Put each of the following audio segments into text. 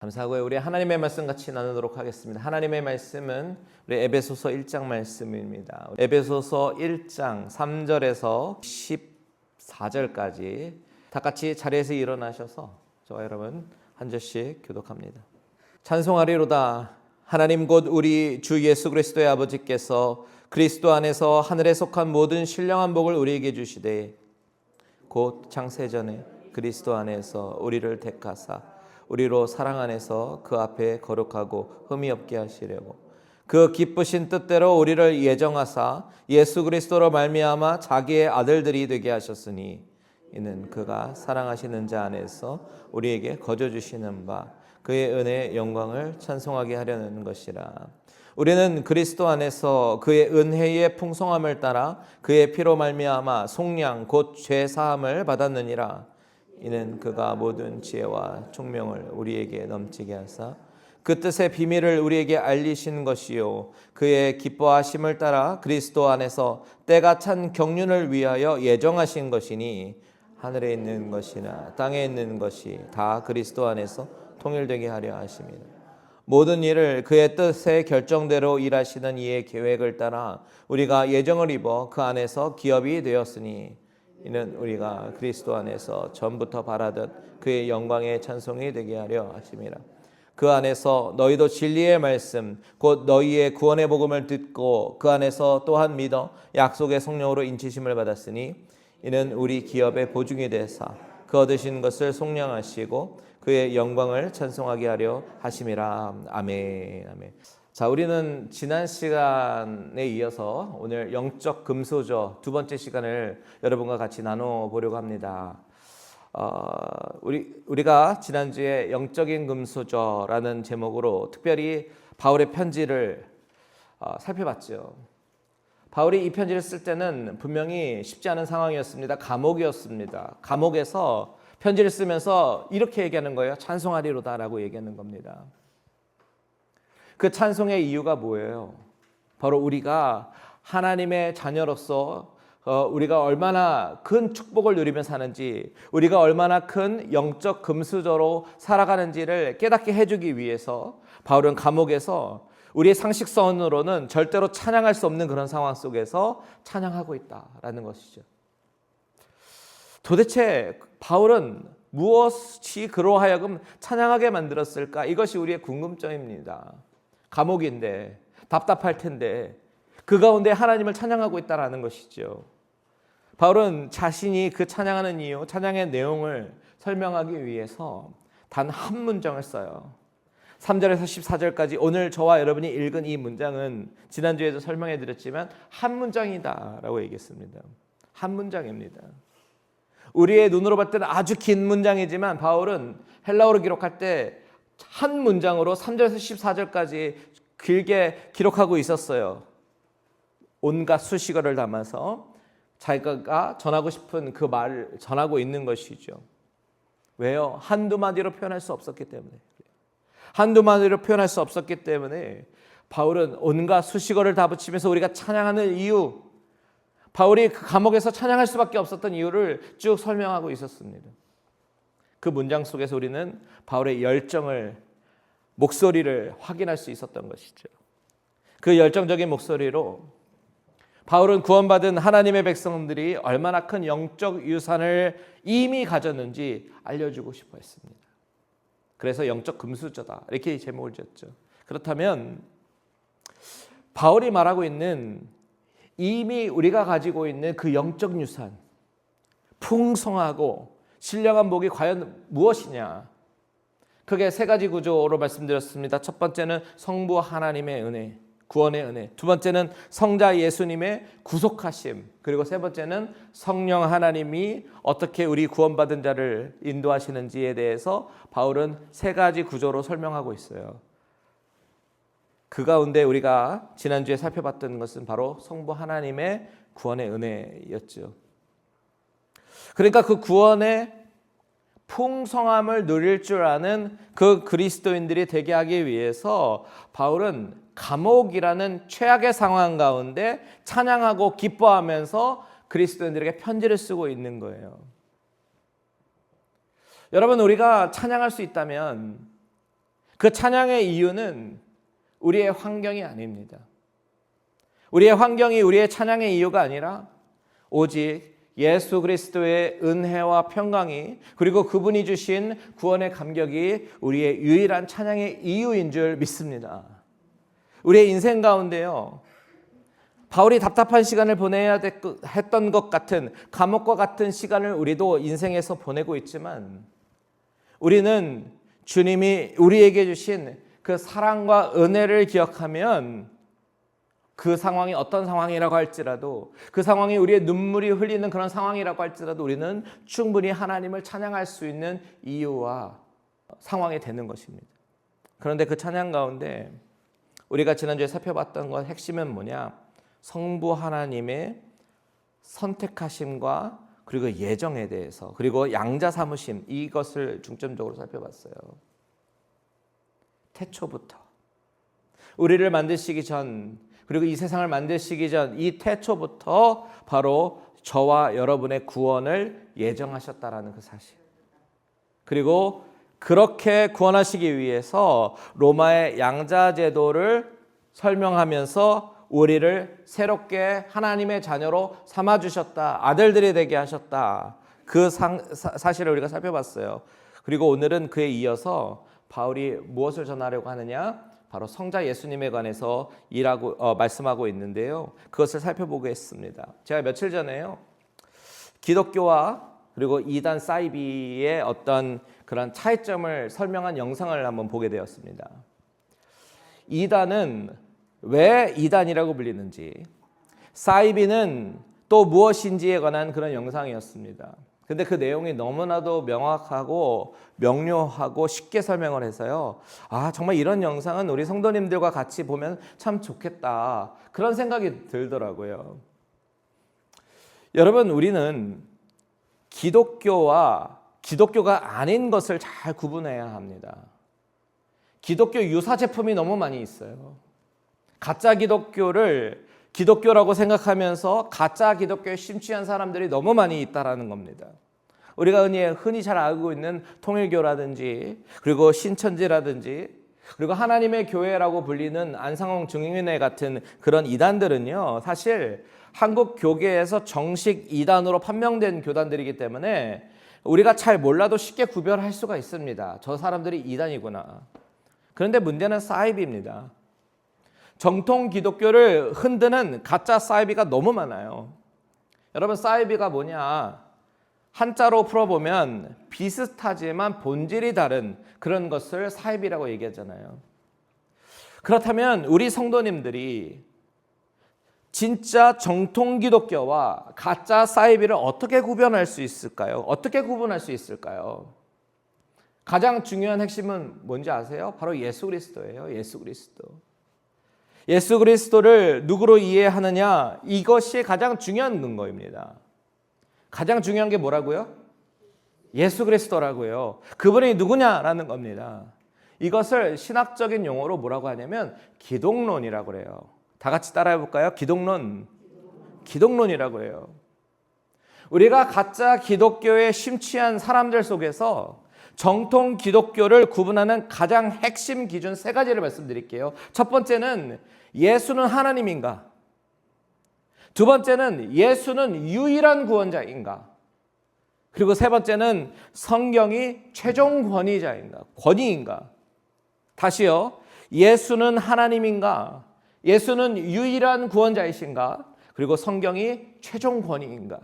감사하고요. 우리 하나님의 말씀 같이 나누도록 하겠습니다. 하나님의 말씀은 우리 에베소서 1장 말씀입니다. 에베소서 1장 3절에서 14절까지 다 같이 자리에서 일어나셔서 저와 여러분 한 절씩 교독합니다. 찬송하리로다. 하나님 곧 우리 주 예수 그리스도의 아버지께서 그리스도 안에서 하늘에 속한 모든 신령한 복을 우리에게 주시되 곧 창세전에 그리스도 안에서 우리를 택하사 우리로 사랑 안에서 그 앞에 거룩하고 흠이 없게 하시려고 그 기쁘신 뜻대로 우리를 예정하사 예수 그리스도로 말미암아 자기의 아들들이 되게 하셨으니 이는 그가 사랑하시는 자 안에서 우리에게 거저 주시는 바 그의 은혜의 영광을 찬송하게 하려는 것이라. 우리는 그리스도 안에서 그의 은혜의 풍성함을 따라 그의 피로 말미암아 속량 곧 죄 사함을 받았느니라. 이는 그가 모든 지혜와 총명을 우리에게 넘치게 하사 그 뜻의 비밀을 우리에게 알리신 것이요 그의 기뻐하심을 따라 그리스도 안에서 때가 찬 경륜을 위하여 예정하신 것이니 하늘에 있는 것이나 땅에 있는 것이 다 그리스도 안에서 통일되게 하려 하심이라. 모든 일을 그의 뜻의 결정대로 일하시는 이의 계획을 따라 우리가 예정을 입어 그 안에서 기업이 되었으니 이는 우리가 그리스도 안에서 전부터 바라던 그의 영광의 찬송이 되게 하려 하심이라. 그 안에서 너희도 진리의 말씀 곧 너희의 구원의 복음을 듣고 그 안에서 또한 믿어 약속의 성령으로 인치심을 받았으니 이는 우리 기업의 보증이 되사 그 얻으신 것을 속량하시고 그의 영광을 찬송하게 하려 하심이라. 아멘. 아멘. 자, 우리는 지난 시간에 이어서 오늘 영적 금소저 두 번째 시간을 여러분과 같이 나눠보려고 합니다. 우리가 지난주에 영적인 금소저라는 제목으로 특별히 바울의 편지를 살펴봤죠. 바울이 이 편지를 쓸 때는 분명히 쉽지 않은 상황이었습니다. 감옥이었습니다. 감옥에서 편지를 쓰면서 이렇게 얘기하는 거예요. 찬송하리로다라고 얘기하는 겁니다. 그 찬송의 이유가 뭐예요? 바로 우리가 하나님의 자녀로서 우리가 얼마나 큰 축복을 누리며 사는지, 우리가 얼마나 큰 영적 금수저로 살아가는지를 깨닫게 해주기 위해서 바울은 감옥에서 우리의 상식선으로는 절대로 찬양할 수 없는 그런 상황 속에서 찬양하고 있다라는 것이죠. 도대체 바울은 무엇이 그로 하여금 찬양하게 만들었을까? 이것이 우리의 궁금점입니다. 감옥인데 답답할 텐데 그 가운데 하나님을 찬양하고 있다는 것이죠. 바울은 자신이 그 찬양하는 이유, 찬양의 내용을 설명하기 위해서 단 한 문장을 써요. 3절에서 14절까지 오늘 저와 여러분이 읽은 이 문장은 지난주에도 설명해 드렸지만 한 문장이다 라고 얘기했습니다. 한 문장입니다. 우리의 눈으로 봤을 때는 아주 긴 문장이지만 바울은 헬라어로 기록할 때 한 문장으로 3절에서 14절까지 길게 기록하고 있었어요. 온갖 수식어를 담아서 자기가 전하고 싶은 그 말을 전하고 있는 것이죠. 왜요? 한두 마디로 표현할 수 없었기 때문에. 한두 마디로 표현할 수 없었기 때문에 바울은 온갖 수식어를 다 붙이면서 우리가 찬양하는 이유, 바울이 그 감옥에서 찬양할 수밖에 없었던 이유를 쭉 설명하고 있었습니다. 그 문장 속에서 우리는 바울의 열정을, 목소리를 확인할 수 있었던 것이죠. 그 열정적인 목소리로 바울은 구원받은 하나님의 백성들이 얼마나 큰 영적 유산을 이미 가졌는지 알려주고 싶어 했습니다. 그래서 영적 금수저다 이렇게 제목을 지었죠. 그렇다면 바울이 말하고 있는 이미 우리가 가지고 있는 그 영적 유산, 풍성하고 신령한 복이 과연 무엇이냐? 크게 세 가지 구조로 말씀드렸습니다. 첫 번째는 성부 하나님의 은혜, 구원의 은혜. 두 번째는 성자 예수님의 구속하심. 그리고 세 번째는 성령 하나님이 어떻게 우리 구원받은 자를 인도하시는지에 대해서 바울은 세 가지 구조로 설명하고 있어요. 그 가운데 우리가 지난주에 살펴봤던 것은 바로 성부 하나님의 구원의 은혜였죠. 그러니까 그 구원의 풍성함을 누릴 줄 아는 그 그리스도인들이 되게 하기 위해서 바울은 감옥이라는 최악의 상황 가운데 찬양하고 기뻐하면서 그리스도인들에게 편지를 쓰고 있는 거예요. 여러분, 우리가 찬양할 수 있다면 그 찬양의 이유는 우리의 환경이 아닙니다. 우리의 환경이 우리의 찬양의 이유가 아니라 오직 예수 그리스도의 은혜와 평강이, 그리고 그분이 주신 구원의 감격이 우리의 유일한 찬양의 이유인 줄 믿습니다. 우리의 인생 가운데요, 바울이 답답한 시간을 보내야 했던 것 같은, 감옥과 같은 시간을 우리도 인생에서 보내고 있지만, 우리는 주님이 우리에게 주신 그 사랑과 은혜를 기억하면 그 상황이 어떤 상황이라고 할지라도, 그 상황이 우리의 눈물이 흘리는 그런 상황이라고 할지라도 우리는 충분히 하나님을 찬양할 수 있는 이유와 상황이 되는 것입니다. 그런데 그 찬양 가운데 우리가 지난주에 살펴봤던 것 핵심은 뭐냐? 성부 하나님의 선택하심과 그리고 예정에 대해서, 그리고 양자 삼으심, 이것을 중점적으로 살펴봤어요. 태초부터 우리를 만드시기 전, 그리고 이 세상을 만드시기 전 이 태초부터 바로 저와 여러분의 구원을 예정하셨다라는 그 사실. 그리고 그렇게 구원하시기 위해서 로마의 양자 제도를 설명하면서 우리를 새롭게 하나님의 자녀로 삼아주셨다, 아들들이 되게 하셨다, 그 사실을 우리가 살펴봤어요. 그리고 오늘은 그에 이어서 바울이 무엇을 전하려고 하느냐? 바로 성자 예수님에 관해서 말씀하고 있는데요, 그것을 살펴보겠습니다. 제가 며칠 전에요, 기독교와 그리고 이단 사이비의 어떤 그런 차이점을 설명한 영상을 한번 보게 되었습니다. 이단은 왜 이단이라고 불리는지, 사이비는 또 무엇인지에 관한 그런 영상이었습니다. 근데 그 내용이 너무나도 명확하고 명료하고 쉽게 설명을 해서요, 정말 이런 영상은 우리 성도님들과 같이 보면 참 좋겠다, 그런 생각이 들더라고요. 여러분, 우리는 기독교와 기독교가 아닌 것을 잘 구분해야 합니다. 기독교 유사 제품이 너무 많이 있어요. 가짜 기독교를 기독교라고 생각하면서 가짜 기독교에 심취한 사람들이 너무 많이 있다라는 겁니다. 우리가 흔히 잘 알고 있는 통일교라든지, 그리고 신천지라든지, 그리고 하나님의 교회라고 불리는 안상홍 증인회 같은 그런 이단들은요, 사실 한국 교계에서 정식 이단으로 판명된 교단들이기 때문에 우리가 잘 몰라도 쉽게 구별할 수가 있습니다. 저 사람들이 이단이구나. 그런데 문제는 사이비입니다. 정통 기독교를 흔드는 가짜 사이비가 너무 많아요. 여러분, 사이비가 뭐냐? 한자로 풀어보면 비슷하지만 본질이 다른 그런 것을 사이비라고 얘기하잖아요. 그렇다면 우리 성도님들이 진짜 정통 기독교와 가짜 사이비를 어떻게 구별할 수 있을까요? 어떻게 구분할 수 있을까요? 가장 중요한 핵심은 뭔지 아세요? 바로 예수 그리스도예요. 예수 그리스도. 예수 그리스도를 누구로 이해하느냐, 이것이 가장 중요한 근거입니다. 가장 중요한 게 뭐라고요? 예수 그리스도라고요. 그분이 누구냐라는 겁니다. 이것을 신학적인 용어로 뭐라고 하냐면 기독론이라고 그래요. 다 같이 따라해 볼까요? 기독론이라고 해요. 우리가 가짜 기독교에 심취한 사람들 속에서 정통 기독교를 구분하는 가장 핵심 기준 세 가지를 말씀드릴게요. 첫 번째는 예수는 하나님인가? 두 번째는 예수는 유일한 구원자인가? 그리고 세 번째는 성경이 최종 권위인가? 다시요. 예수는 하나님인가? 예수는 유일한 구원자이신가? 그리고 성경이 최종 권위인가?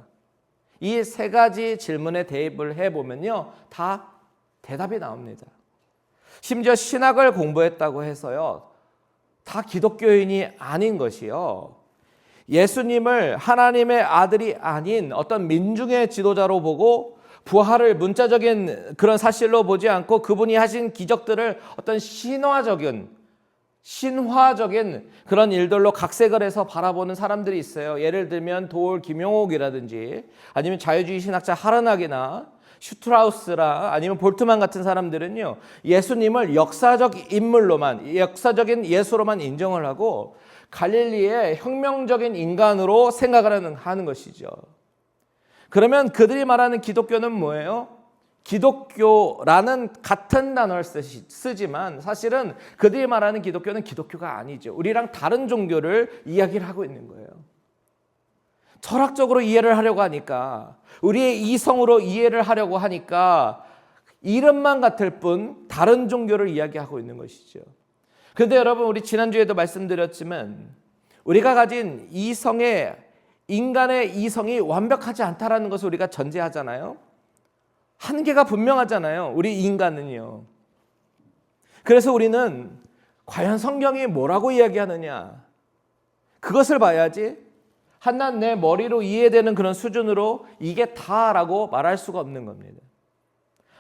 이 세 가지 질문에 대입을 해보면요, 다 대답이 나옵니다. 심지어 신학을 공부했다고 해서요, 다 기독교인이 아닌 것이요, 예수님을 하나님의 아들이 아닌 어떤 민중의 지도자로 보고 부활을 문자적인 그런 사실로 보지 않고 그분이 하신 기적들을 어떤 신화적인 그런 일들로 각색을 해서 바라보는 사람들이 있어요. 예를 들면 도올 김용옥이라든지, 아니면 자유주의 신학자 하르낙이나 슈트라우스라, 아니면 볼트만 같은 사람들은요, 예수님을 역사적 인물로만, 역사적인 예수로만 인정을 하고 갈릴리의 혁명적인 인간으로 생각을 하는 것이죠. 그러면 그들이 말하는 기독교는 뭐예요? 기독교라는 같은 단어를 쓰지만 사실은 그들이 말하는 기독교는 기독교가 아니죠. 우리랑 다른 종교를 이야기를 하고 있는 거예요. 철학적으로 이해를 하려고 하니까, 우리의 이성으로 이해를 하려고 하니까 이름만 같을 뿐 다른 종교를 이야기하고 있는 것이죠. 그런데 여러분, 우리 지난주에도 말씀드렸지만 우리가 가진 인간의 이성이 완벽하지 않다라는 것을 우리가 전제하잖아요. 한계가 분명하잖아요. 우리 인간은요. 그래서 우리는 과연 성경이 뭐라고 이야기하느냐, 그것을 봐야지 한낱 내 머리로 이해되는 그런 수준으로 이게 다라고 말할 수가 없는 겁니다.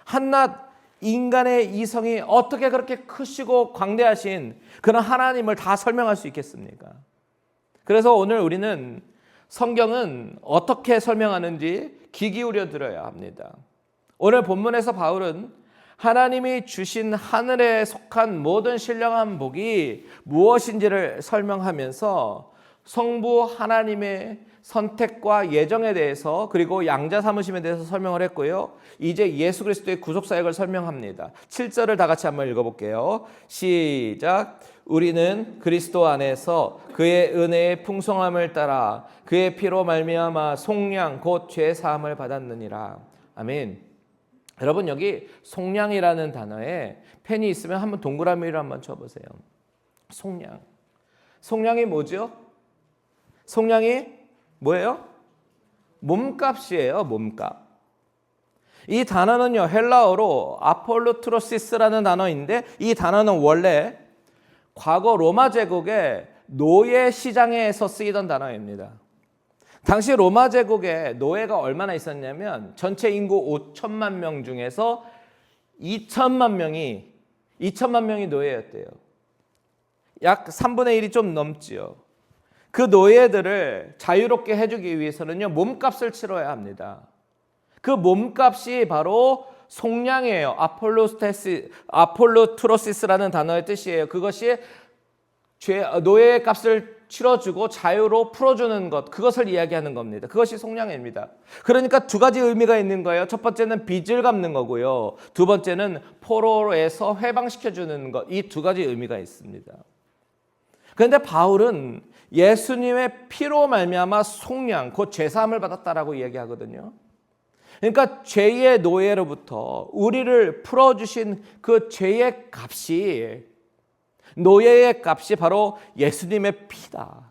한낱 인간의 이성이 어떻게 그렇게 크시고 광대하신 그런 하나님을 다 설명할 수 있겠습니까? 그래서 오늘 우리는 성경은 어떻게 설명하는지 귀 기울여 들어야 합니다. 오늘 본문에서 바울은 하나님이 주신 하늘에 속한 모든 신령한 복이 무엇인지를 설명하면서 성부 하나님의 선택과 예정에 대해서, 그리고 양자 삼으심에 대해서 설명을 했고요. 이제 예수 그리스도의 구속 사역을 설명합니다. 7절을 다 같이 한번 읽어볼게요. 시작. 우리는 그리스도 안에서 그의 은혜의 풍성함을 따라 그의 피로 말미암아 속량 곧 죄 사함을 받았느니라. 아멘. 여러분, 여기 속량이라는 단어에 펜이 있으면 한번 동그라미를 한번 쳐보세요. 속량. 속량이 뭐죠? 속량이 뭐예요? 몸값이에요. 몸값. 이 단어는요, 헬라어로 아폴로트로시스라는 단어인데, 이 단어는 원래 과거 로마 제국의 노예 시장에서 쓰이던 단어입니다. 당시 로마 제국에 노예가 얼마나 있었냐면 전체 인구 5천만 명 중에서 2천만 명이 노예였대요. 약 3분의 1이 좀 넘지요. 그 노예들을 자유롭게 해주기 위해서는요, 몸값을 치러야 합니다. 그 몸값이 바로 속량이에요. 아폴로트로시스라는 단어의 뜻이에요. 그것이 노예의 값을 치러주고 자유로 풀어주는 것, 그것을 이야기하는 겁니다. 그것이 속량입니다. 그러니까 두 가지 의미가 있는 거예요. 첫 번째는 빚을 갚는 거고요. 두 번째는 포로에서 해방시켜주는 것, 이 두 가지 의미가 있습니다. 그런데 바울은 예수님의 피로 말미암아 속량, 곧 죄사함을 받았다라고 이야기하거든요. 그러니까 죄의 노예로부터 우리를 풀어주신 그 죄의 값이, 노예의 값이 바로 예수님의 피다.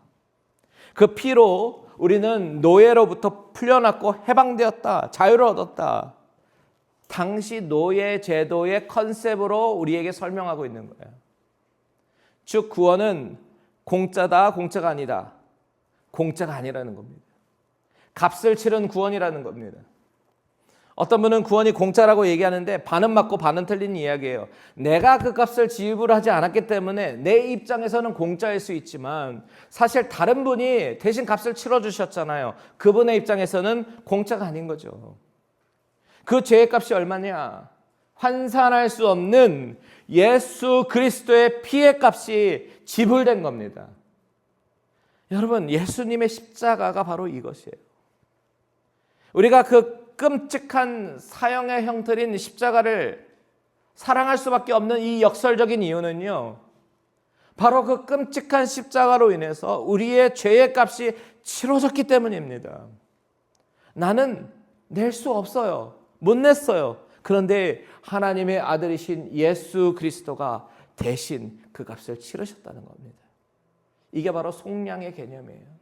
그 피로 우리는 노예로부터 풀려났고 해방되었다, 자유를 얻었다. 당시 노예 제도의 컨셉으로 우리에게 설명하고 있는 거예요. 즉 구원은 공짜다, 공짜가 아니다. 공짜가 아니라는 겁니다. 값을 치른 구원이라는 겁니다. 어떤 분은 구원이 공짜라고 얘기하는데 반은 맞고 반은 틀린 이야기예요. 내가 그 값을 지불하지 않았기 때문에 내 입장에서는 공짜일 수 있지만 사실 다른 분이 대신 값을 치러주셨잖아요. 그분의 입장에서는 공짜가 아닌 거죠. 그 죄의 값이 얼마냐? 환산할 수 없는 예수 그리스도의 피의 값이 지불된 겁니다. 여러분, 예수님의 십자가가 바로 이것이에요. 우리가 그 끔찍한 사형의 형틀인 십자가를 사랑할 수밖에 없는 이 역설적인 이유는요, 바로 그 끔찍한 십자가로 인해서 우리의 죄의 값이 치러졌기 때문입니다. 나는 낼 수 없어요. 못 냈어요. 그런데 하나님의 아들이신 예수 그리스도가 대신 그 값을 치르셨다는 겁니다. 이게 바로 속량의 개념이에요.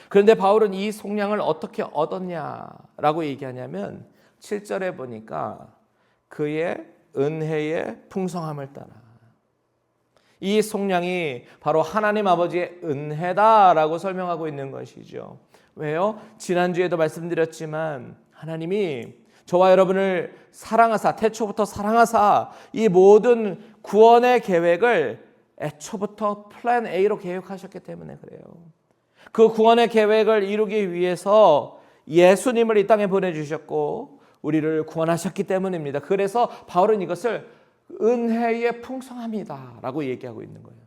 그런데 바울은 이 속량을 어떻게 얻었냐라고 얘기하냐면 7절에 보니까 그의 은혜의 풍성함을 따라. 이 속량이 바로 하나님 아버지의 은혜다라고 설명하고 있는 것이죠. 왜요? 지난주에도 말씀드렸지만 하나님이 저와 여러분을 사랑하사, 태초부터 사랑하사 이 모든 구원의 계획을 애초부터 플랜 A로 계획하셨기 때문에 그래요. 그 구원의 계획을 이루기 위해서 예수님을 이 땅에 보내주셨고 우리를 구원하셨기 때문입니다. 그래서 바울은 이것을 은혜의 풍성함이다 라고 얘기하고 있는 거예요.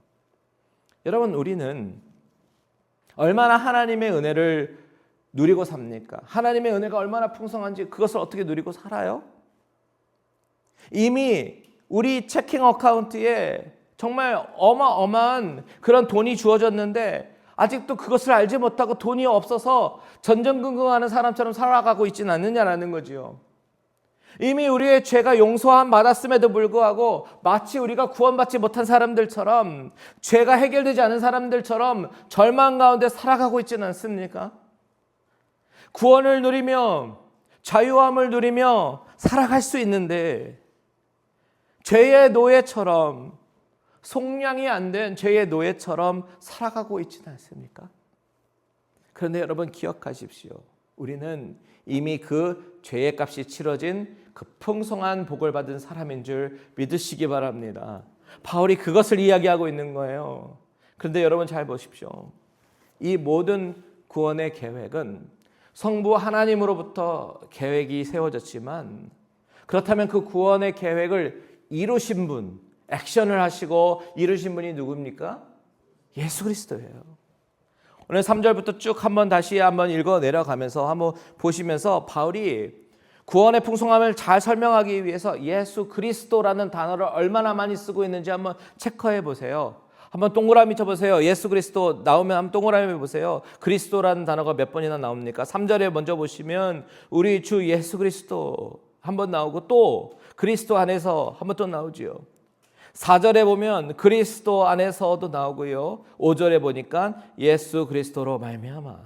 여러분, 우리는 얼마나 하나님의 은혜를 누리고 삽니까? 하나님의 은혜가 얼마나 풍성한지 그것을 어떻게 누리고 살아요? 이미 우리 체킹 어카운트에 정말 어마어마한 그런 돈이 주어졌는데 아직도 그것을 알지 못하고 돈이 없어서 전전긍긍하는 사람처럼 살아가고 있지는 않느냐라는 거지요. 이미 우리의 죄가 용서함 받았음에도 불구하고 마치 우리가 구원받지 못한 사람들처럼, 죄가 해결되지 않은 사람들처럼 절망 가운데 살아가고 있지는 않습니까? 구원을 누리며 자유함을 누리며 살아갈 수 있는데 죄의 노예처럼, 속량이 안 된 죄의 노예처럼 살아가고 있지는 않습니까? 그런데 여러분 기억하십시오. 우리는 이미 그 죄의 값이 치러진 그 풍성한 복을 받은 사람인 줄 믿으시기 바랍니다. 바울이 그것을 이야기하고 있는 거예요. 그런데 여러분 잘 보십시오. 이 모든 구원의 계획은 성부 하나님으로부터 계획이 세워졌지만, 그렇다면 그 구원의 계획을 이루신 분, 액션을 하시고 이루신 분이 누굽니까? 예수 그리스도예요. 오늘 3절부터 쭉 다시 한번 읽어 내려가면서 한번 보시면서 바울이 구원의 풍성함을 잘 설명하기 위해서 예수 그리스도라는 단어를 얼마나 많이 쓰고 있는지 한번 체크해 보세요. 한번 동그라미 쳐보세요. 예수 그리스도 나오면 한번 동그라미 해보세요. 그리스도라는 단어가 몇 번이나 나옵니까? 3절에 먼저 보시면 우리 주 예수 그리스도 한번 나오고, 또 그리스도 안에서 한번 또 나오지요. 4절에 보면 그리스도 안에서도 나오고요. 5절에 보니까 예수 그리스도로 말미암아.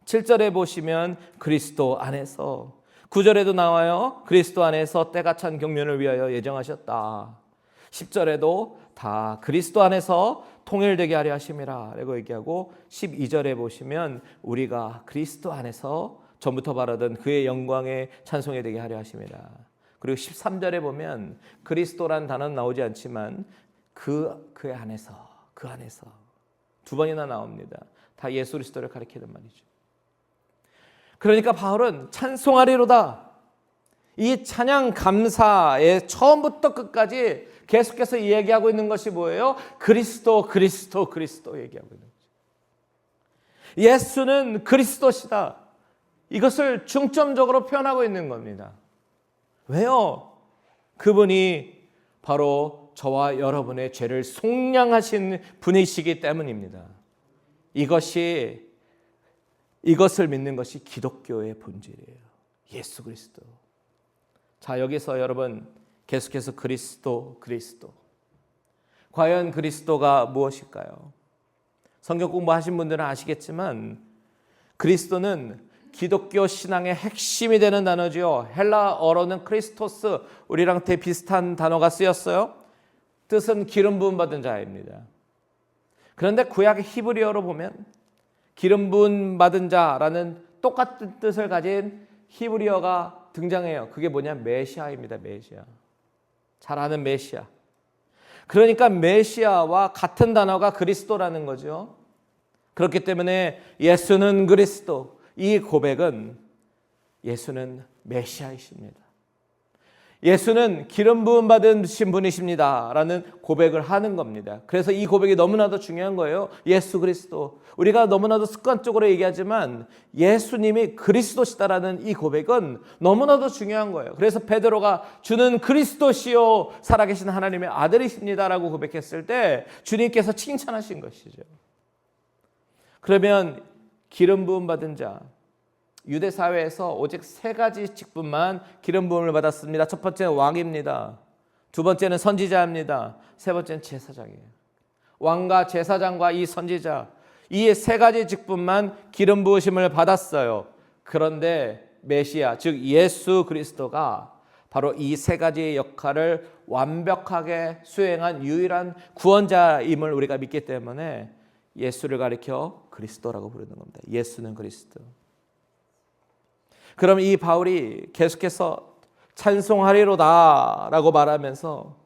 7절에 보시면 그리스도 안에서. 9절에도 나와요. 그리스도 안에서 때가 찬 경륜을 위하여 예정하셨다. 10절에도 다 그리스도 안에서 통일되게 하려 하심이라 라고 얘기하고, 12절에 보시면 우리가 그리스도 안에서 전부터 바라던 그의 영광에 찬송이 되게 하려 하심이라. 그리고 13절에 보면 그리스도란 단어는 나오지 않지만 그 안에서 두 번이나 나옵니다. 다 예수 그리스도를 가리키는 말이죠. 그러니까 바울은 찬송하리로다, 이 찬양 감사의 처음부터 끝까지 계속해서 이야기하고 있는 것이 뭐예요? 그리스도 얘기하고 있는 거죠. 예수는 그리스도시다, 이것을 중점적으로 표현하고 있는 겁니다. 왜요? 그분이 바로 저와 여러분의 죄를 속량하신 분이시기 때문입니다. 이것을 믿는 것이 기독교의 본질이에요. 예수 그리스도. 자, 여기서 여러분 계속해서 그리스도. 과연 그리스도가 무엇일까요? 성경 공부하신 분들은 아시겠지만 그리스도는 기독교 신앙의 핵심이 되는 단어죠. 헬라어로는 크리스토스, 우리랑 비슷한 단어가 쓰였어요. 뜻은 기름 부음 받은 자입니다. 그런데 구약의 히브리어로 보면 기름 부음 받은 자라는 똑같은 뜻을 가진 히브리어가 등장해요. 그게 뭐냐? 메시아입니다. 메시아. 잘 아는 메시아. 그러니까 메시아와 같은 단어가 그리스도라는 거죠. 그렇기 때문에 예수는 그리스도, 이 고백은 예수는 메시아이십니다. 예수는 기름 부음 받으신 분이십니다 라는 고백을 하는 겁니다. 그래서 이 고백이 너무나도 중요한 거예요. 예수 그리스도. 우리가 너무나도 습관적으로 얘기하지만 예수님이 그리스도시다라는 이 고백은 너무나도 중요한 거예요. 그래서 베드로가 주는 그리스도시요 살아계신 하나님의 아들이십니다 라고 고백했을 때 주님께서 칭찬하신 것이죠. 그러면 기름 부음 받은 자, 유대 사회에서 오직 세 가지 직분만 기름 부음을 받았습니다. 첫 번째는 왕입니다. 두 번째는 선지자입니다. 세 번째는 제사장이에요. 왕과 제사장과 이 선지자, 이 세 가지 직분만 기름 부으심을 받았어요. 그런데 메시아, 즉 예수 그리스도가 바로 이 세 가지의 역할을 완벽하게 수행한 유일한 구원자임을 우리가 믿기 때문에 예수를 가리켜 그리스도라고 부르는 겁니다. 예수는 그리스도. 그럼 이 바울이 계속해서 찬송하리로다 라고 말하면서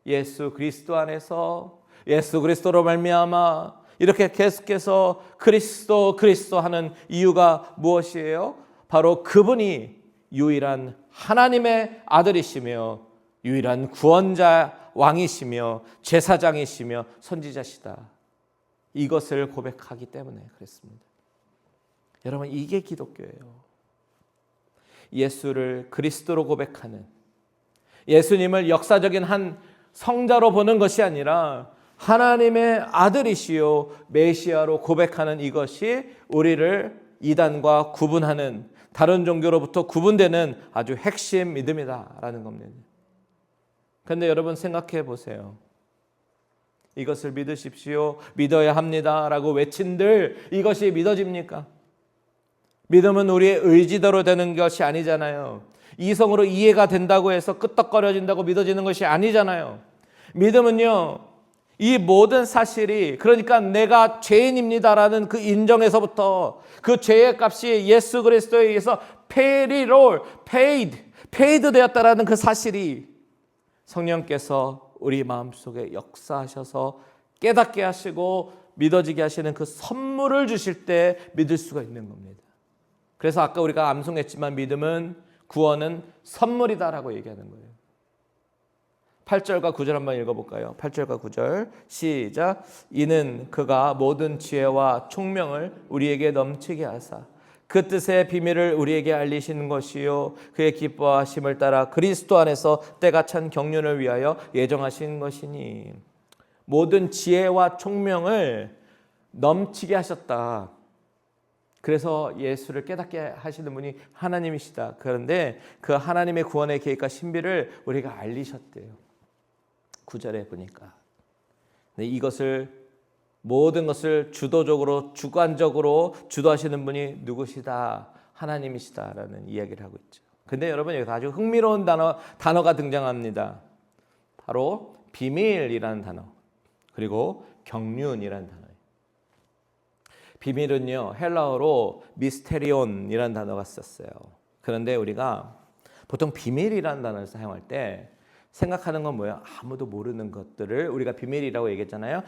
예수 그리스도 안에서 예수 그리스도로 말미암아 이렇게 계속해서 그리스도 하는 이유가 무엇이에요? 바로 그분이 유일한 하나님의 아들이시며 유일한 구원자 왕이시며 제사장이시며 선지자시다. 이것을 고백하기 때문에 그랬습니다. 여러분, 이게 기독교예요. 예수를 그리스도로 고백하는, 예수님을 역사적인 한 성자로 보는 것이 아니라 하나님의 아들이시요 메시아로 고백하는 이것이 우리를 이단과 구분하는, 다른 종교로부터 구분되는 아주 핵심 믿음이다라는 겁니다. 그런데 여러분 생각해 보세요. 이것을 믿으십시오, 믿어야 합니다라고 외친들 이것이 믿어집니까? 믿음은 우리의 의지대로 되는 것이 아니잖아요. 이성으로 이해가 된다고 해서 끄떡거려진다고 믿어지는 것이 아니잖아요. 믿음은요, 이 모든 사실이, 그러니까 내가 죄인입니다라는 그 인정에서부터 그 죄의 값이 예수 그리스도에 의해서 paid 되었다라는 그 사실이 성령께서 우리 마음속에 역사하셔서 깨닫게 하시고 믿어지게 하시는 그 선물을 주실 때 믿을 수가 있는 겁니다. 그래서 아까 우리가 암송했지만 믿음은, 구원은 선물이다라고 얘기하는 거예요. 8절과 9절 한번 읽어볼까요? 8절과 9절 시작. 이는 그가 모든 지혜와 총명을 우리에게 넘치게 하사 그 뜻의 비밀을 우리에게 알리시는 것이요 그의 기뻐하심을 따라 그리스도 안에서 때가 찬 경륜을 위하여 예정하신 것이니. 모든 지혜와 총명을 넘치게 하셨다. 그래서 예수를 깨닫게 하시는 분이 하나님이시다. 그런데 그 하나님의 구원의 계획과 신비를 우리가 알리셨대요. 9절에 보니까 이것을, 모든 것을 주도적으로, 주관적으로 주도하시는 분이 누구시다? 하나님이시다라는 이야기를 하고 있죠. 근데 여러분, 여기서 아주 흥미로운 단어가 등장합니다. 바로 비밀이라는 단어, 그리고 경륜이라는 단어예요. 비밀은요, 헬라어로 미스테리온이라는 단어가 썼어요. 그런데 우리가 보통 비밀이라는 단어를 사용할 때 생각하는 건 뭐예요? 아무도 모르는 것들을 우리가 비밀이라고 얘기했잖아요.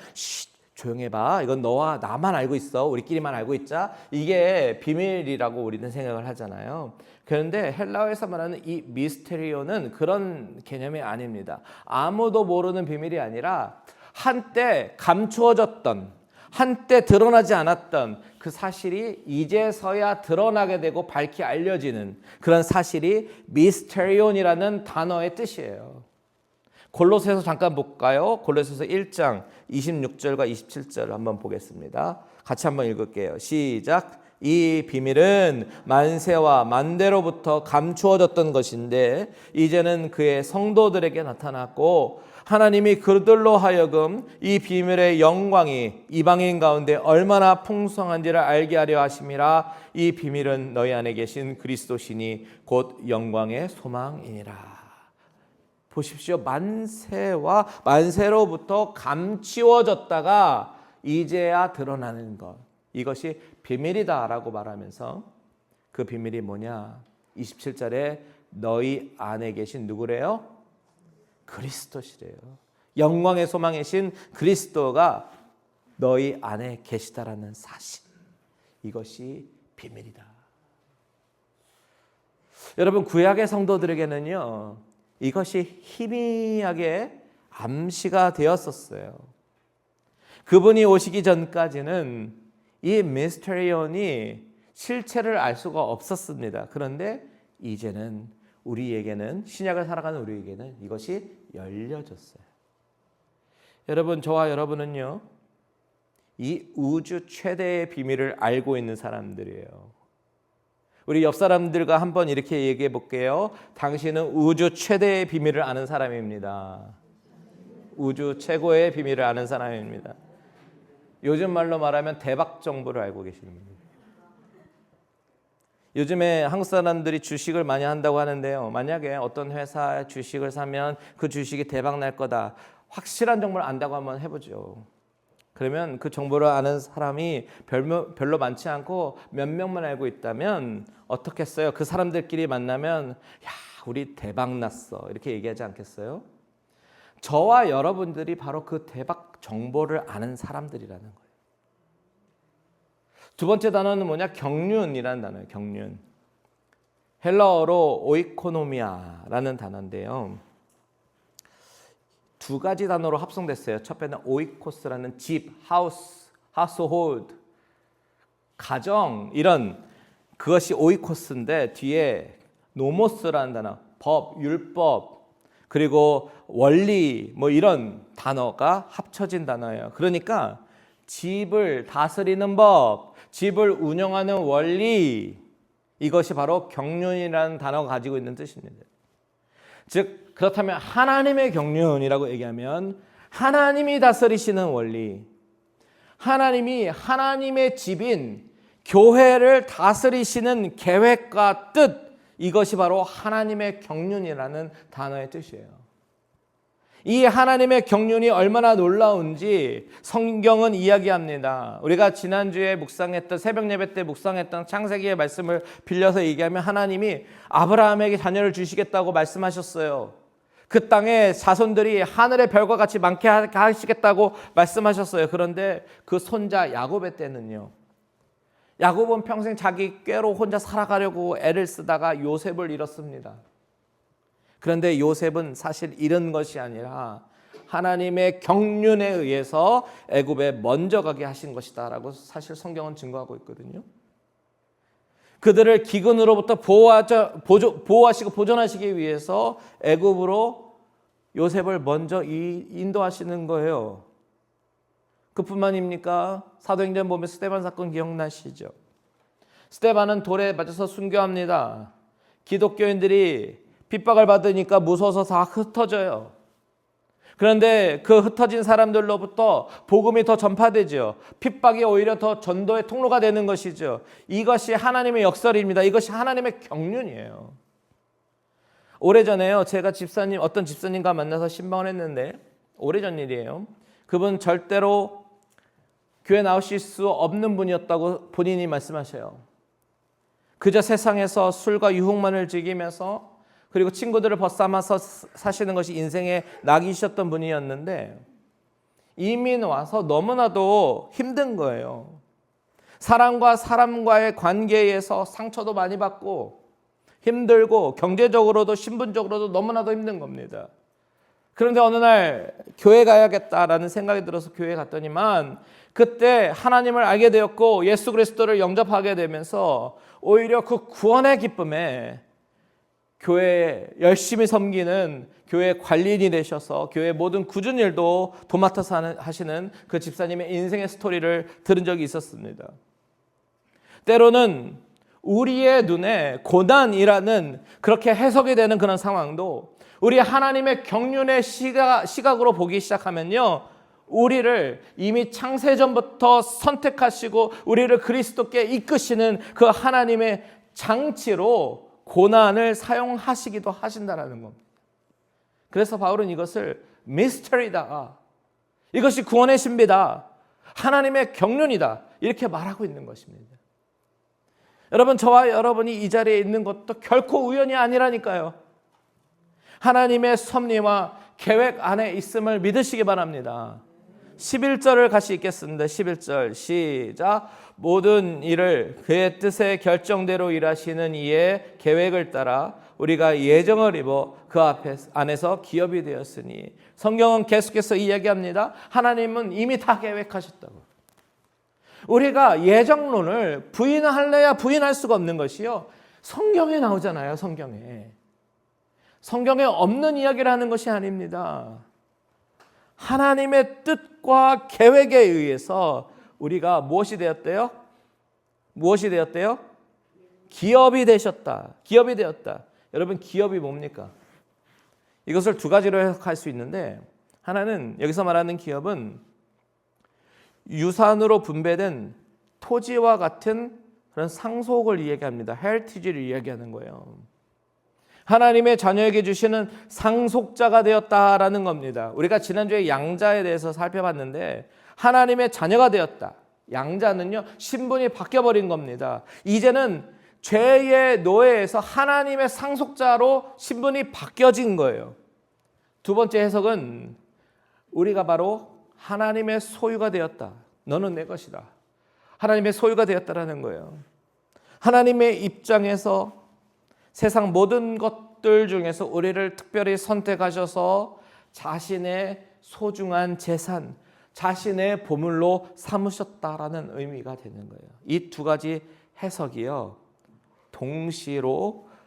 조용히 해봐. 이건 너와 나만 알고 있어. 우리끼리만 알고 있자. 이게 비밀이라고 우리는 생각을 하잖아요. 그런데 헬라어에서 말하는 이 미스테리오는 그런 개념이 아닙니다. 아무도 모르는 비밀이 아니라 한때 감추어졌던, 한때 드러나지 않았던 그 사실이 이제서야 드러나게 되고 밝히 알려지는 그런 사실이 미스테리온이라는 단어의 뜻이에요. 골로새서 잠깐 볼까요? 골로새서 1장 26절과 27절을 한번 보겠습니다. 같이 한번 읽을게요. 시작. 이 비밀은 만세와 만대로부터 감추어졌던 것인데 이제는 그의 성도들에게 나타났고 하나님이 그들로 하여금 이 비밀의 영광이 이방인 가운데 얼마나 풍성한지를 알게 하려 하심이라. 이 비밀은 너희 안에 계신 그리스도시니 곧 영광의 소망이니라. 보십시오. 만세로부터 감추어졌다가 이제야 드러나는 것, 이것이 비밀이다라고 말하면서 그 비밀이 뭐냐? 27절에 너희 안에 계신 누구래요? 그리스도시래요. 영광의 소망이신 그리스도가 너희 안에 계시다라는 사실, 이것이 비밀이다. 여러분, 구약의 성도들에게는요, 이것이 희미하게 암시가 되었었어요. 그분이 오시기 전까지는 이 미스테리온이 실체를 알 수가 없었습니다. 그런데 이제는 우리에게는, 신약을 살아가는 우리에게는 이것이 열려졌어요. 여러분, 저와 여러분은요, 이 우주 최대의 비밀을 알고 있는 사람들이에요. 우리 옆 사람들과 한번 이렇게 얘기해 볼게요. 당신은 우주 최대의 비밀을 아는 사람입니다. 우주 최고의 비밀을 아는 사람입니다. 요즘 말로 말하면 대박 정보를 알고 계시는 분이에요. 요즘에 한국 사람들이 주식을 많이 한다고 하는데요. 만약에 어떤 회사 주식을 사면 그 주식이 대박 날 거다, 확실한 정보를 안다고 한번 해보죠. 그러면 그 정보를 아는 사람이 별로 많지 않고 몇 명만 알고 있다면 어떻겠어요? 그 사람들끼리 만나면 야, 우리 대박 났어, 이렇게 얘기하지 않겠어요? 저와 여러분들이 바로 그 대박 정보를 아는 사람들이라는 거예요. 두 번째 단어는 뭐냐? 경륜이라는 단어예요. 경륜. 헬라어로 오이코노미아라는 단어인데요. 두 가지 단어로 합성됐어요. 첫 번째는 오이코스라는 집, 하우스홀드, 가정, 이런, 그것이 오이코스인데 뒤에 노모스라는 단어, 법, 율법, 그리고 원리 뭐 이런 단어가 합쳐진 단어예요. 그러니까 집을 다스리는 법, 집을 운영하는 원리, 이것이 바로 경륜이라는 단어가 가지고 있는 뜻입니다. 즉 그렇다면 하나님의 경륜이라고 얘기하면 하나님이 다스리시는 원리, 하나님이 하나님의 집인 교회를 다스리시는 계획과 뜻, 이것이 바로 하나님의 경륜이라는 단어의 뜻이에요. 이 하나님의 경륜이 얼마나 놀라운지 성경은 이야기합니다. 우리가 지난주에 묵상했던, 새벽 예배 때 묵상했던 창세기의 말씀을 빌려서 얘기하면 하나님이 아브라함에게 자녀를 주시겠다고 말씀하셨어요. 그 땅에 자손들이 하늘의 별과 같이 많게 하시겠다고 말씀하셨어요. 그런데 그 손자 야곱의 때는요, 야곱은 평생 자기 꾀로 혼자 살아가려고 애를 쓰다가 요셉을 잃었습니다. 그런데 요셉은 사실 잃은 것이 아니라 하나님의 경륜에 의해서 애굽에 먼저 가게 하신 것이다 라고 사실 성경은 증거하고 있거든요. 그들을 기근으로부터 보호하시고 보존하시기 위해서 애굽으로 요셉을 먼저 인도하시는 거예요. 그뿐만입니까? 사도행전 보면 스데반 사건 기억나시죠? 스데반은 돌에 맞아서 순교합니다. 기독교인들이 핍박을 받으니까 무서워서 다 흩어져요. 그런데 그 흩어진 사람들로부터 복음이 더 전파되죠. 핍박이 오히려 더 전도의 통로가 되는 것이죠. 이것이 하나님의 역설입니다. 이것이 하나님의 경륜이에요. 오래전에요, 제가 어떤 집사님과 만나서 신방을 했는데, 오래전 일이에요. 그분 절대로 교회 나오실 수 없는 분이었다고 본인이 말씀하셔요. 그저 세상에서 술과 유흥만을 즐기면서 그리고 친구들을 벗삼아서 사시는 것이 인생의 낙이셨던 분이었는데 이미 와서 너무나도 힘든 거예요. 사람과 사람과의 관계에서 상처도 많이 받고 힘들고 경제적으로도 신분적으로도 너무나도 힘든 겁니다. 그런데 어느 날 교회 가야겠다라는 생각이 들어서 교회 갔더니만 그때 하나님을 알게 되었고 예수 그리스도를 영접하게 되면서 오히려 그 구원의 기쁨에 교회에 열심히 섬기는 교회 관리인이 되셔서 교회 모든 굳은 일도 도맡아서 하시는 그 집사님의 인생의 스토리를 들은 적이 있었습니다. 때로는 우리의 눈에 고난이라는 그렇게 해석이 되는 그런 상황도 우리 하나님의 경륜의 시각으로 보기 시작하면요, 우리를 이미 창세전부터 선택하시고 우리를 그리스도께 이끄시는 그 하나님의 장치로 고난을 사용하시기도 하신다라는 겁니다. 그래서 바울은 이것을 미스터리다, 이것이 구원의 신비다, 하나님의 경륜이다, 이렇게 말하고 있는 것입니다. 여러분, 저와 여러분이 이 자리에 있는 것도 결코 우연이 아니라니까요. 하나님의 섭리와 계획 안에 있음을 믿으시기 바랍니다. 11절을 같이 읽겠습니다. 11절 시작. 모든 일을 그의 뜻의 결정대로 일하시는 이의 계획을 따라 우리가 예정을 입어 그 안에서 기업이 되었으니, 성경은 계속해서 이야기합니다. 하나님은 이미 다 계획하셨다고. 우리가 예정론을 부인할래야 부인할 수가 없는 것이요, 성경에 나오잖아요. 성경에 없는 이야기를 하는 것이 아닙니다. 하나님의 뜻과 계획에 의해서 우리가 무엇이 되었대요? 기업이 되셨다. 기업이 되었다. 여러분, 기업이 뭡니까? 이것을 두 가지로 해석할 수 있는데, 하나는, 여기서 말하는 기업은 유산으로 분배된 토지와 같은 그런 상속을 이야기합니다. 헬티지를 이야기하는 거예요. 하나님의 자녀에게 주시는 상속자가 되었다라는 겁니다. 우리가 지난주에 양자에 대해서 살펴봤는데, 하나님의 자녀가 되었다. 양자는요, 신분이 바뀌어버린 겁니다. 이제는 죄의 노예에서 하나님의 상속자로 신분이 바뀌어진 거예요. 두 번째 해석은 우리가 바로 하나님의 소유가 되었다. 너는 내 것이다. 하나님의 소유가 되었다라는 거예요. 하나님의 입장에서 세상 모든 것들 중에서 우리를 특별히 선택하셔서 자신의 소중한 재산, 자신의 보물로 삼으셨다라는 의미가 되는 거예요. 이 두 가지 해석이요,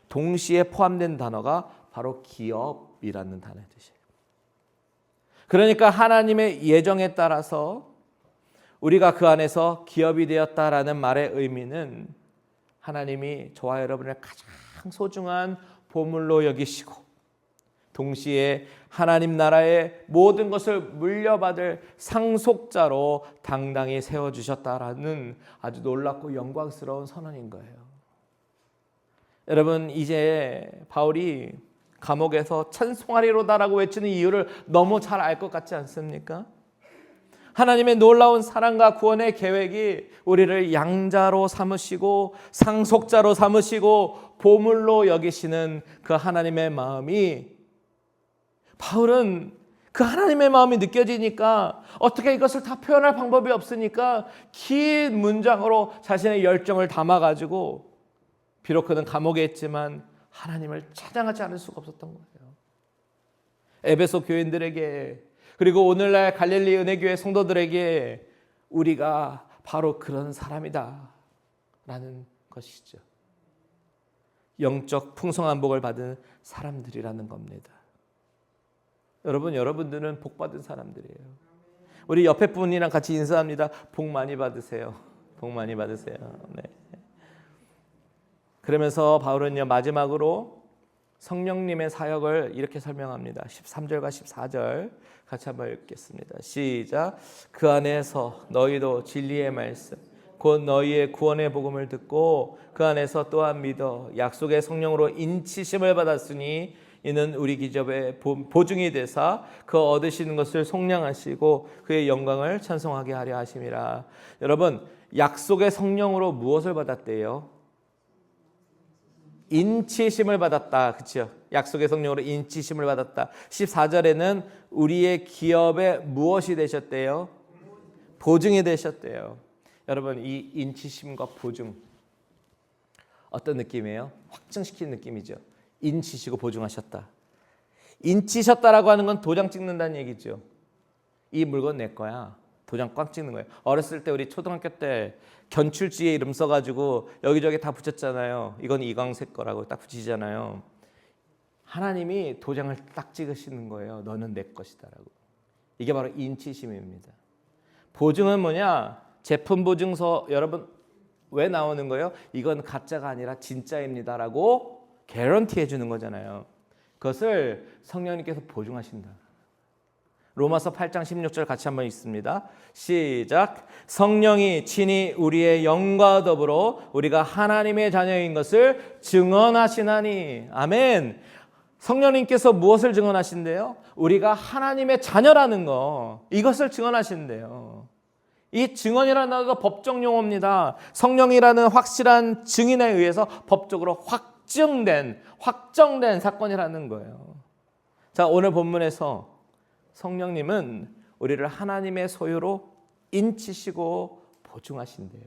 동시에 포함된 단어가 바로 기업이라는 기업이라는 단어의 뜻이에요. 그러니까 하나님의 예정에 따라서 우리가 그 안에서 기업이 되었다라는 말의 의미는 하나님이 저와 여러분을 가장 소중한 보물로 여기시고 동시에 하나님 나라의 모든 것을 물려받을 상속자로 당당히 세워주셨다라는 아주 놀랍고 영광스러운 선언인 거예요. 여러분, 이제 바울이 감옥에서 찬송하리로다라고 외치는 이유를 너무 잘 알 것 같지 않습니까? 하나님의 놀라운 사랑과 구원의 계획이 우리를 양자로 삼으시고 상속자로 삼으시고 보물로 여기시는 그 하나님의 마음이, 바울은 그 하나님의 마음이 느껴지니까 어떻게 이것을 다 표현할 방법이 없으니까 긴 문장으로 자신의 열정을 담아가지고 비록 그는 감옥에 있지만 하나님을 찬양하지 않을 수가 없었던 거예요. 에베소 교인들에게, 그리고 오늘날 갈릴리 은혜교회 성도들에게 우리가 바로 그런 사람이다 라는 것이죠. 영적 풍성한 복을 받은 사람들이라는 겁니다. 여러분들은 복 받은 사람들이에요. 우리 옆에 분이랑 같이 인사합니다. 복 많이 받으세요. 복 많이 받으세요. 네. 그러면서 바울은요, 마지막으로 성령님의 사역을 이렇게 설명합니다. 13절과 14절 같이 한번 읽겠습니다. 시작. 그 안에서 너희도 진리의 말씀 곧 너희의 구원의 복음을 듣고 그 안에서 또한 믿어 약속의 성령으로 인치심을 받았으니 이는 우리 기업의 보증이 되사 그 얻으시는 것을 속량하시고 그의 영광을 찬송하게 하려 하심이라. 여러분, 약속의 성령으로 무엇을 받았대요? 인치심을 받았다. 그렇죠? 약속의 성령으로 인치심을 받았다. 14절에는 우리의 기업에 무엇이 되셨대요? 보증이 되셨대요. 여러분, 이 인치심과 보증 어떤 느낌이에요? 확증시키는 느낌이죠. 인치시고 보증하셨다. 인치셨다라고 하는 건 도장 찍는다는 얘기죠. 이 물건 내 거야. 도장 꽉 찍는 거예요. 어렸을 때 우리 초등학교 때 견출지에 이름 써가지고 여기저기 다 붙였잖아요. 이건 이광색 거라고 딱 붙이잖아요. 하나님이 도장을 딱 찍으시는 거예요. 너는 내 것이다라고. 이게 바로 인치심입니다. 보증은 뭐냐? 제품 보증서. 여러분, 왜 나오는 거예요? 이건 가짜가 아니라 진짜입니다라고 개런티 해주는 거잖아요. 그것을 성령님께서 보증하신다. 로마서 8장 16절 같이 한번 읽습니다. 시작. 성령이 친히 우리의 영과 더불어 우리가 하나님의 자녀인 것을 증언하시나니. 아멘. 성령님께서 무엇을 증언하신대요? 우리가 하나님의 자녀라는 거, 이것을 증언하신대요. 이 증언이라는 단어가 법적 용어입니다. 성령이라는 확실한 증인에 의해서 법적으로 확정된 사건이라는 거예요. 자, 오늘 본문에서 성령님은 우리를 하나님의 소유로 인치시고 보증하신대요.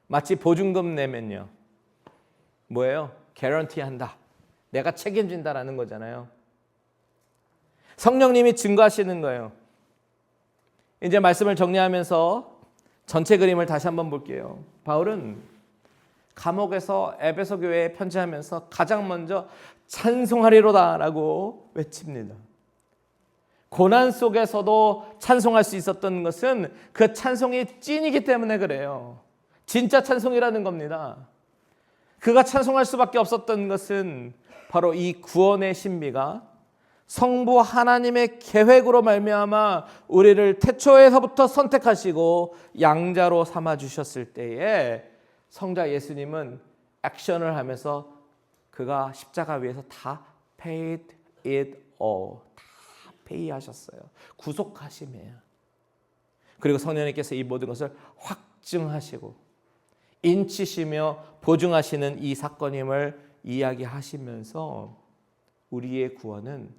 마치 보증금 내면요, 뭐예요? 개런티 한다. 내가 책임진다라는 거잖아요. 성령님이 증거하시는 거예요. 이제 말씀을 정리하면서 전체 그림을 다시 한번 볼게요. 바울은 감옥에서 에베소 교회에 편지하면서 가장 먼저 찬송하리로다라고 외칩니다. 고난 속에서도 찬송할 수 있었던 것은 그 찬송이 찐이기 때문에 그래요. 진짜 찬송이라는 겁니다. 그가 찬송할 수밖에 없었던 것은 바로 이 구원의 신비가 성부 하나님의 계획으로 말미암아 우리를 태초에서부터 선택하시고 양자로 삼아 주셨을 때에 성자 예수님은 액션을 하면서 그가 십자가 위에서 다 paid it all, 다 페이하셨어요. 구속하심이에요. 그리고 성령님께서 이 모든 것을 확증하시고 인치시며 보증하시는 이 사건임을 이야기하시면서 우리의 구원은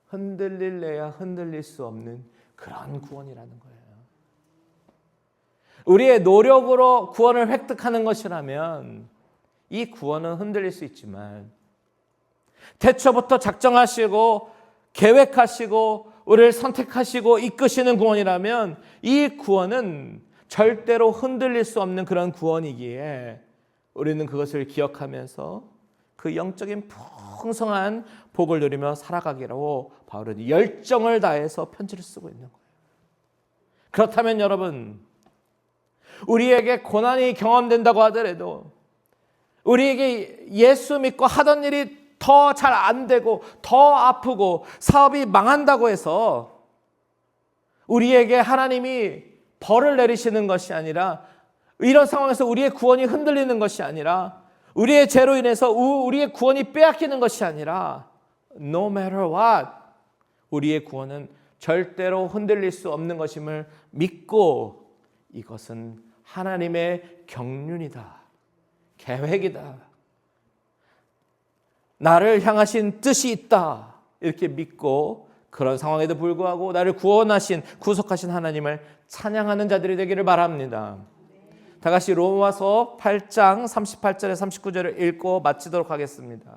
흔들릴래야 흔들릴 수 없는 그런 구원이라는 거예요. 우리의 노력으로 구원을 획득하는 것이라면 이 구원은 흔들릴 수 있지만 태초부터 작정하시고 계획하시고 우리를 선택하시고 이끄시는 구원이라면 이 구원은 절대로 흔들릴 수 없는 그런 구원이기에 우리는 그것을 기억하면서 그 영적인 풍성한 복을 누리며 살아가기로 바울은 열정을 다해서 편지를 쓰고 있는 거예요. 그렇다면 여러분, 우리에게 고난이 경험된다고 하더라도, 우리에게 예수 믿고 하던 일이 더 잘 안 되고 더 아프고 사업이 망한다고 해서 우리에게 하나님이 벌을 내리시는 것이 아니라, 이런 상황에서 우리의 구원이 흔들리는 것이 아니라, 우리의 죄로 인해서 우리의 구원이 빼앗기는 것이 아니라, no matter what, 우리의 구원은 절대로 흔들릴 수 없는 것임을 믿고, 이것은 하나님의 경륜이다, 계획이다, 나를 향하신 뜻이 있다, 이렇게 믿고 그런 상황에도 불구하고 나를 구원하신, 구속하신 하나님을 찬양하는 자들이 되기를 바랍니다. 다 같이 로마서 8장 38절에 39절을 읽고 마치도록 하겠습니다.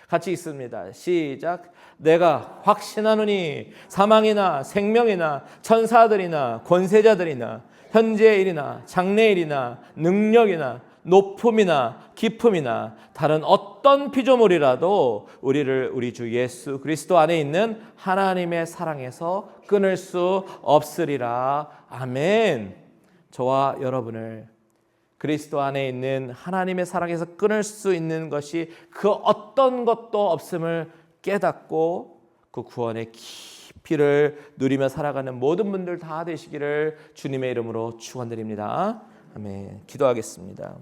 같이 읽습니다. 시작. 내가 확신하노니 사망이나 생명이나 천사들이나 권세자들이나 현재의 일이나 장래의 일이나 능력이나 높음이나 깊음이나 다른 어떤 피조물이라도 우리를 우리 주 예수 그리스도 안에 있는 하나님의 사랑에서 끊을 수 없으리라. 아멘. 저와 여러분을 그리스도 안에 있는 하나님의 사랑에서 끊을 수 있는 것이 그 어떤 것도 없음을 깨닫고 그 구원의 깊이를 누리며 살아가는 모든 분들 다 되시기를 주님의 이름으로 축원드립니다. 아멘. 기도하겠습니다.